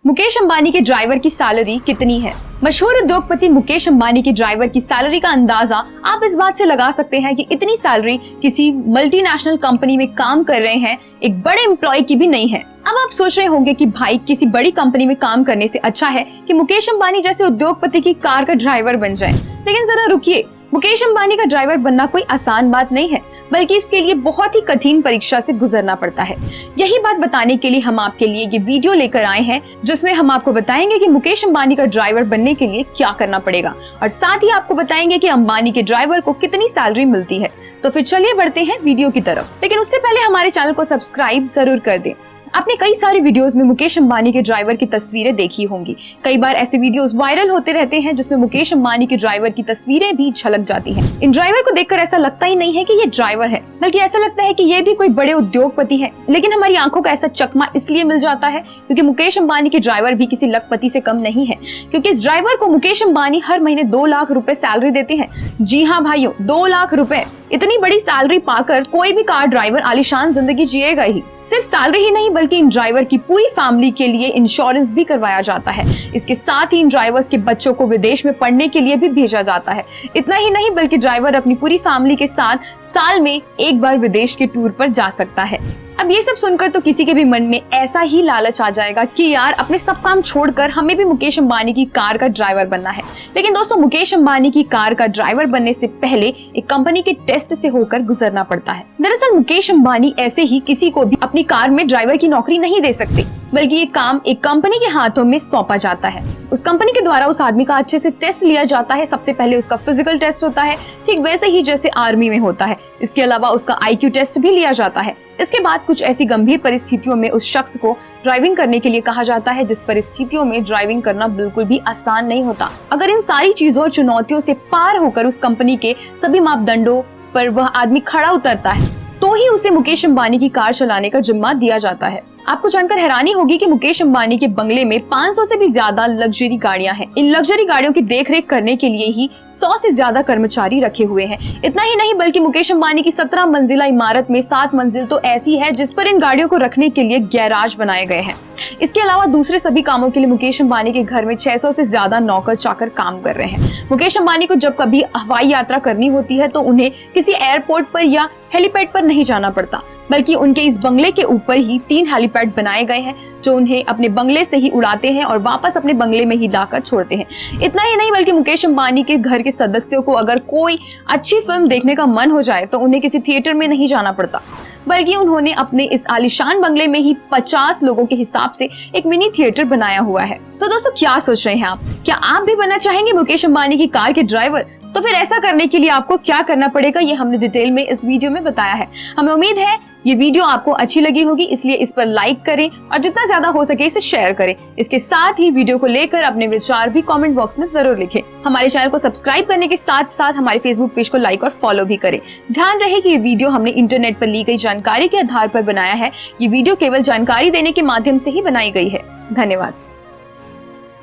मुकेश अंबानी के ड्राइवर की सैलरी कितनी है? मशहूर उद्योगपति मुकेश अंबानी के ड्राइवर की सैलरी का अंदाजा आप इस बात से लगा सकते हैं कि इतनी सैलरी किसी मल्टीनेशनल कंपनी में काम कर रहे हैं एक बड़े एम्प्लॉय की भी नहीं है। अब आप सोच रहे होंगे कि भाई किसी बड़ी कंपनी में काम करने से अच्छा है कि मुकेश अंबानी जैसे उद्योगपति की कार का ड्राइवर बन जाए। लेकिन जरा रुकिए, मुकेश अंबानी का ड्राइवर बनना कोई आसान बात नहीं है, बल्कि इसके लिए बहुत ही कठिन परीक्षा से गुजरना पड़ता है। यही बात बताने के लिए हम आपके लिए ये वीडियो लेकर आए हैं, जिसमें हम आपको बताएंगे कि मुकेश अंबानी का ड्राइवर बनने के लिए क्या करना पड़ेगा और साथ ही आपको बताएंगे कि अंबानी के ड्राइवर को कितनी सैलरी मिलती है। तो फिर चलिए बढ़ते हैं वीडियो की तरफ। लेकिन उससे पहले हमारे चैनल को सब्सक्राइब जरूर कर दें। आपने कई सारी वीडियोस में मुकेश अंबानी के ड्राइवर की तस्वीरें देखी होंगी। कई बार ऐसे वीडियोस वायरल होते रहते हैं जिसमें मुकेश अंबानी के ड्राइवर की तस्वीरें भी झलक जाती हैं। इन ड्राइवर को देखकर ऐसा लगता ही नहीं है कि ये ड्राइवर है, बल्कि ऐसा लगता है कि ये भी कोई बड़े उद्योगपति है। लेकिन हमारी आंखों का ऐसा चकमा इसलिए मिल जाता है क्योंकि मुकेश अंबानी के ड्राइवर भी किसी लखपति से कम नहीं है, क्योंकि इस ड्राइवर को मुकेश अंबानी हर महीने 2 लाख रुपए सैलरी देते हैं। जी हाँ भाइयों, 2 लाख रुपए। इतनी बड़ी सैलरी पाकर कोई भी कार ड्राइवर आलीशान जिंदगी जिएगा ही। सिर्फ सैलरी ही नहीं, बल्कि इन ड्राइवर की पूरी फैमिली के लिए इंश्योरेंस भी करवाया जाता है। इसके साथ ही इन ड्राइवर्स के बच्चों को विदेश में पढ़ने के लिए भी भेजा जाता है। इतना ही नहीं, बल्कि ड्राइवर अपनी पूरी फैमिली के साथ साल में एक बार विदेश के टूर पर जा सकता है। अब ये सब सुनकर तो किसी के भी मन में ऐसा ही लालच आ जाएगा कि यार अपने सब काम छोड़कर हमें भी मुकेश अंबानी की कार का ड्राइवर बनना है। लेकिन दोस्तों, मुकेश अंबानी की कार का ड्राइवर बनने से पहले एक कंपनी के टेस्ट से होकर गुजरना पड़ता है। दरअसल मुकेश अंबानी ऐसे ही किसी को भी अपनी कार में ड्राइवर की नौकरी नहीं दे सकते, बल्कि ये काम एक कंपनी के हाथों में सौंपा जाता है। उस कंपनी के द्वारा उस आदमी का अच्छे से टेस्ट लिया जाता है। सबसे पहले उसका फिजिकल टेस्ट होता है, ठीक वैसे ही जैसे आर्मी में होता है। इसके अलावा उसका IQ टेस्ट भी लिया जाता है। इसके बाद कुछ ऐसी गंभीर परिस्थितियों में उस शख्स को ड्राइविंग करने के लिए कहा जाता है, जिस परिस्थितियों में ड्राइविंग करना बिल्कुल भी आसान नहीं होता। अगर इन सारी चीजों और चुनौतियों से पार होकर उस कंपनी के सभी मापदंडों पर वह आदमी खड़ा उतरता है, तो ही उसे मुकेश अंबानी की कार चलाने का जिम्मा दिया जाता है। आपको जानकर हैरानी होगी कि मुकेश अंबानी के बंगले में 500 से भी ज्यादा लग्जरी गाड़ियां हैं। इन लग्जरी गाड़ियों की देखरेख करने के लिए ही 100 से ज्यादा कर्मचारी रखे हुए हैं। इतना ही नहीं, बल्कि मुकेश अंबानी की 17 मंजिला इमारत में 7 मंजिल तो ऐसी है जिस पर इन गाड़ियों को रखने के लिए गैराज बनाए गए हैं। इसके अलावा दूसरे सभी कामों के लिए मुकेश अंबानी के घर में 600 से ज्यादा नौकर चाकर काम कर रहे हैं। मुकेश अंबानी को जब कभी हवाई यात्रा करनी होती है तो उन्हें किसी एयरपोर्ट पर या हेलीपैड पर नहीं जाना पड़ता, बल्कि उनके इस बंगले के ऊपर ही 3 हेलीपैड बनाए गए हैं, जो उन्हें अपने बंगले से ही उड़ाते हैं और वापस अपने बंगले में ही लाकर छोड़ते हैं। इतना ही नहीं, बल्कि मुकेश अंबानी के घर के सदस्यों को अगर कोई अच्छी फिल्म देखने का मन हो जाए तो उन्हें किसी थिएटर में नहीं जाना पड़ता, बल्कि उन्होंने अपने इस आलीशान बंगले में ही 50 लोगों के हिसाब से एक मिनी थिएटर बनाया हुआ है। तो दोस्तों, क्या सोच रहे हैं आप? क्या आप भी बनना चाहेंगे मुकेश अंबानी की कार के ड्राइवर? तो फिर ऐसा करने के लिए आपको क्या करना पड़ेगा, ये हमने डिटेल में इस वीडियो में बताया है। हमें उम्मीद है ये वीडियो आपको अच्छी लगी होगी, इसलिए इस पर लाइक करें और जितना ज्यादा हो सके इसे शेयर करें। इसके साथ ही वीडियो को लेकर अपने विचार भी कमेंट बॉक्स में जरूर लिखें। हमारे चैनल को सब्सक्राइब करने के साथ साथ हमारे फेसबुक पेज को लाइक और फॉलो भी करें। ध्यान रहे कि ये वीडियो हमने इंटरनेट पर ली गई जानकारी के आधार पर बनाया है। ये वीडियो केवल जानकारी देने के माध्यम से ही बनाई गई है। धन्यवाद।